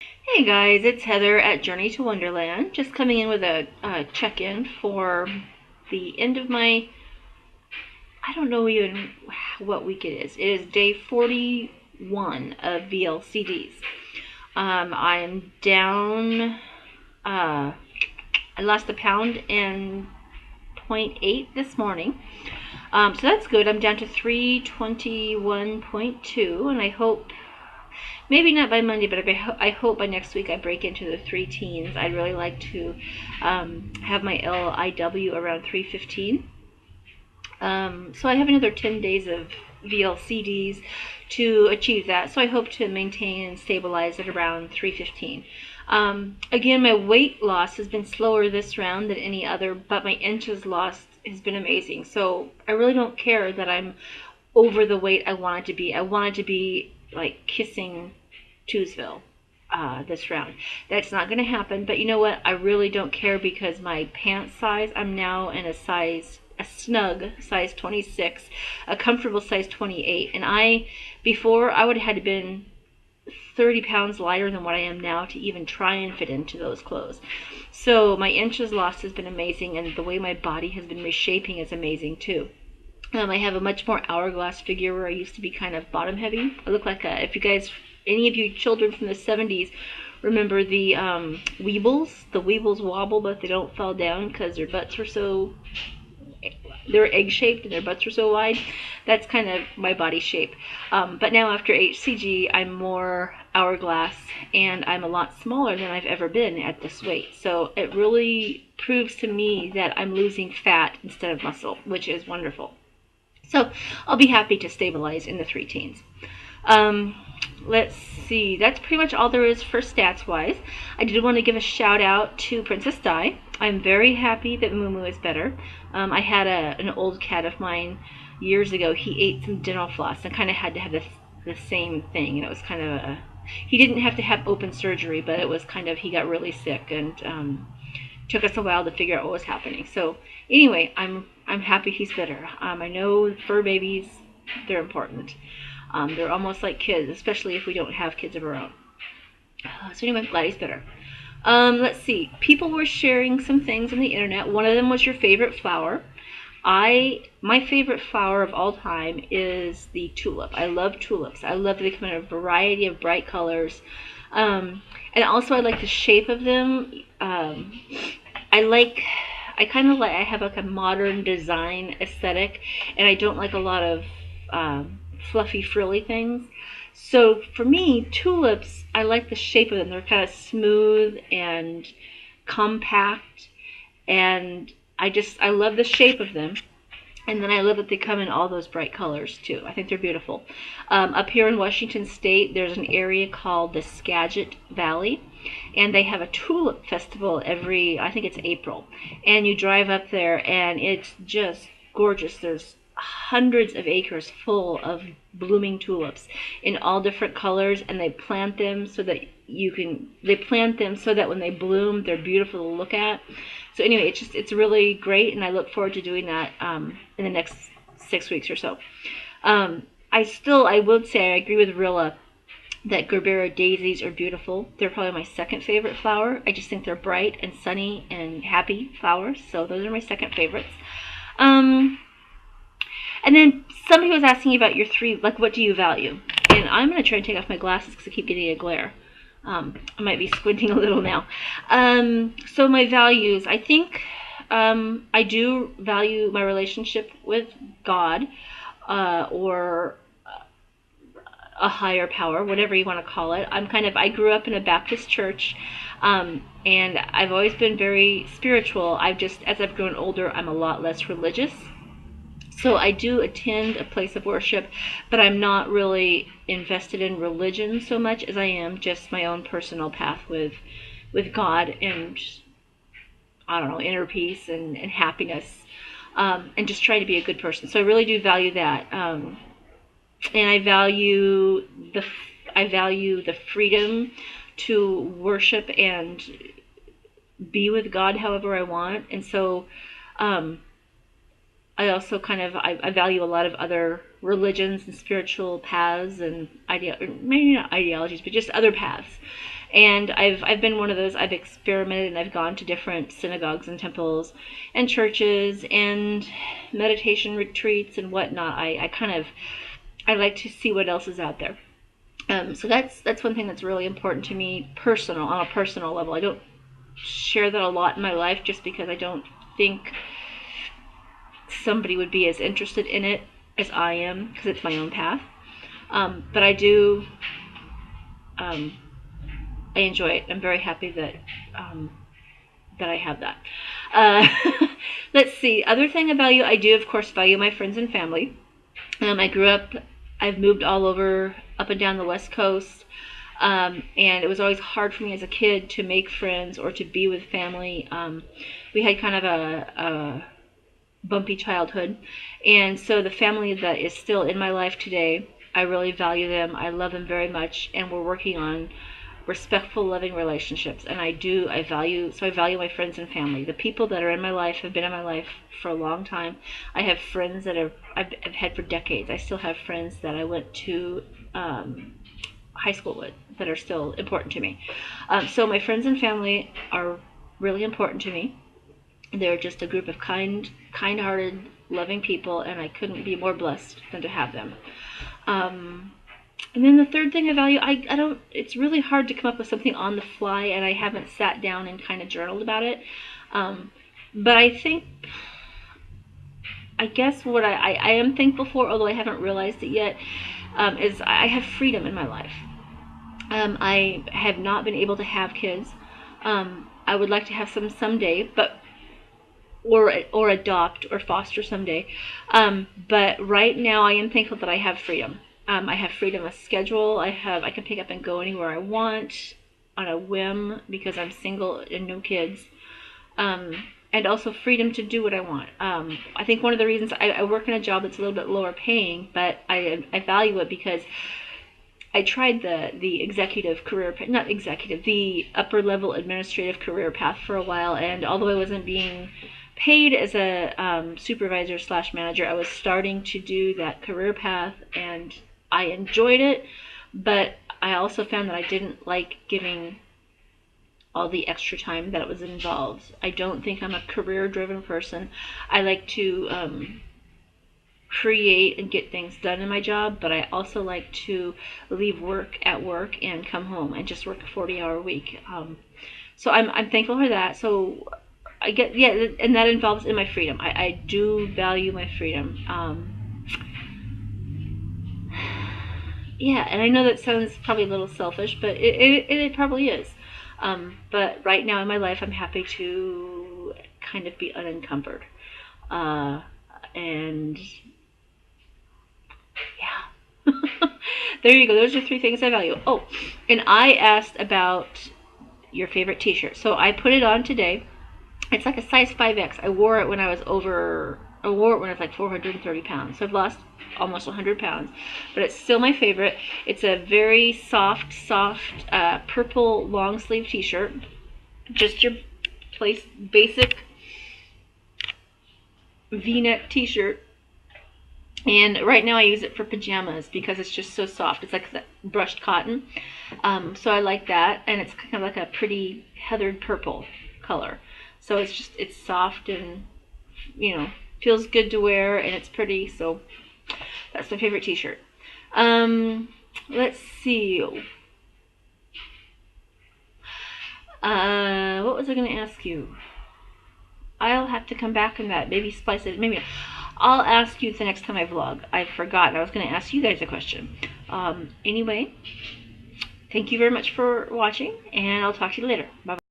Hey guys, it's Heather at Journey to Wonderland. Just coming in with a check-in for the end of my, I don't know even what week it is. It is day 41 of VLCDs. I'm down, I lost a pound and 0.8 this morning. So that's good. I'm down to 321.2, and I hope maybe not by Monday, but I hope by next week I break into the three teens. I'd really like to have my LIW around 315. So I have another 10 days of VLCDs to achieve that. So I hope to maintain and stabilize at around 315. Again, my weight loss has been slower this round than any other, but my inches lost has been amazing. So I really don't care that I'm over the weight I wanted to be. I wanted to be like kissing Tuesville this round. That's not going to happen, but you know what? I really don't care because my pants size, I'm now in a snug size 26, a comfortable size 28, and before I would have had to been 30 pounds lighter than what I am now to even try and fit into those clothes. So my inches lost has been amazing, and the way my body has been reshaping is amazing too. I have a much more hourglass figure where I used to be kind of bottom heavy. I look like if you guys, any of you children from the 70s, remember the Weebles? The Weebles wobble, but they don't fall down because their butts were so, they were egg shaped and their butts were so wide. That's kind of my body shape. But now after HCG, I'm more hourglass and I'm a lot smaller than I've ever been at this weight. So it really proves to me that I'm losing fat instead of muscle, which is wonderful. So I'll be happy to stabilize in the three teens. Um, let's see. That's pretty much all there is for stats wise. I did want to give a shout out to Princess Di. I'm very happy that Moomoo is better. I had an old cat of mine years ago. He ate some dental floss and kind of had to have the same thing. And it was kind of he didn't have to have open surgery, but it was kind of, he got really sick and took us a while to figure out what was happening. So anyway, I'm happy he's better. I know fur babies, they're important. They're almost like kids, especially if we don't have kids of our own. So anyway, I'm glad he's better. Let's see. People were sharing some things on the internet. One of them was your favorite flower. My favorite flower of all time is the tulip. I love tulips. I love that they come in a variety of bright colors. And also I like the shape of them. I have like a modern design aesthetic, and I don't like a lot of fluffy, frilly things. So for me, tulips, I like the shape of them. They're kind of smooth and compact, and I love the shape of them. And then I love that they come in all those bright colors too. I think they're beautiful. Up here in Washington State, there's an area called the Skagit Valley, and they have a tulip festival I think it's April. And you drive up there, and it's just gorgeous. There's hundreds of acres full of blooming tulips in all different colors, and they plant them so that when they bloom, they're beautiful to look at. So anyway, it's really great, and I look forward to doing that in the next 6 weeks or so. I would say I agree with Rilla that Gerbera daisies are beautiful. They're probably my second favorite flower. I just think they're bright and sunny and happy flowers, so those are my second favorites. And then somebody was asking about your three, like, what do you value? And I'm going to try and take off my glasses because I keep getting a glare. I might be squinting a little now. So my values, I think I do value my relationship with God or a higher power, whatever you want to call it. I grew up in a Baptist church, and I've always been very spiritual. As I've grown older, I'm a lot less religious. So I do attend a place of worship, but I'm not really invested in religion so much as I am just my own personal path with God and, I don't know, inner peace and happiness, and just trying to be a good person. So I really do value that, and I value the freedom to worship and be with God however I want, and so. I also I value a lot of other religions and spiritual paths and maybe not ideologies, but just other paths. And I've been one of those. I've experimented and I've gone to different synagogues and temples and churches and meditation retreats and whatnot. I like to see what else is out there. So that's one thing that's really important to me, on a personal level. I don't share that a lot in my life just because I don't think somebody would be as interested in it as I am, because it's my own path. But I do, I enjoy it. I'm very happy that I have that. Let's see. Other thing I value, I do of course value my friends and family. I've moved all over, up and down the West Coast. And it was always hard for me as a kid to make friends or to be with family. We had kind of a bumpy childhood. And so the family that is still in my life today, I really value them. I love them very much. And we're working on respectful, loving relationships. And I value my friends and family. The people that are in my life have been in my life for a long time. I have friends that I've had for decades. I still have friends that I went to high school with that are still important to me. So my friends and family are really important to me. They're just a group of kind-hearted, loving people, and I couldn't be more blessed than to have them. And then the third thing I value, I don't, it's really hard to come up with something on the fly, and I haven't sat down and kind of journaled about it. But I guess what I am thankful for, although I haven't realized it yet, is I have freedom in my life. I have not been able to have kids. I would like to have some someday, or adopt or foster someday. But right now I am thankful that I have freedom. I have freedom of schedule. I can pick up and go anywhere I want on a whim because I'm single and no kids. And also freedom to do what I want. I think one of the reasons I work in a job that's a little bit lower paying, but I value it because I tried the executive career, not executive, the upper level administrative career path for a while, and although I wasn't being paid as a supervisor / manager, I was starting to do that career path, and I enjoyed it, but I also found that I didn't like giving all the extra time that was involved. I don't think I'm a career-driven person. I like to create and get things done in my job, but I also like to leave work at work and come home and just work a 40-hour week. So I'm thankful for that. So I get, yeah, and that involves in my freedom. I do value my freedom. Yeah, and I know that sounds probably a little selfish, but it probably is. But right now in my life, I'm happy to kind of be unencumbered. And yeah. There you go. Those are 3 things I value. Oh, and I asked about your favorite t-shirt. So I put it on today. It's like a size 5X. I wore it when I was like 430 pounds. So I've lost almost 100 pounds. But it's still my favorite. It's a very soft, purple long sleeve t-shirt. Just your basic V-neck t-shirt. And right now I use it for pajamas because it's just so soft. It's like brushed cotton. So I like that. And it's kind of like a pretty heathered purple color. So it's soft and, feels good to wear, and it's pretty. So that's my favorite t-shirt. Let's see. What was I going to ask you? I'll have to come back on that. Maybe splice it. Maybe I'll ask you the next time I vlog. I've forgotten. I was going to ask you guys a question. Anyway, thank you very much for watching, and I'll talk to you later. Bye-bye.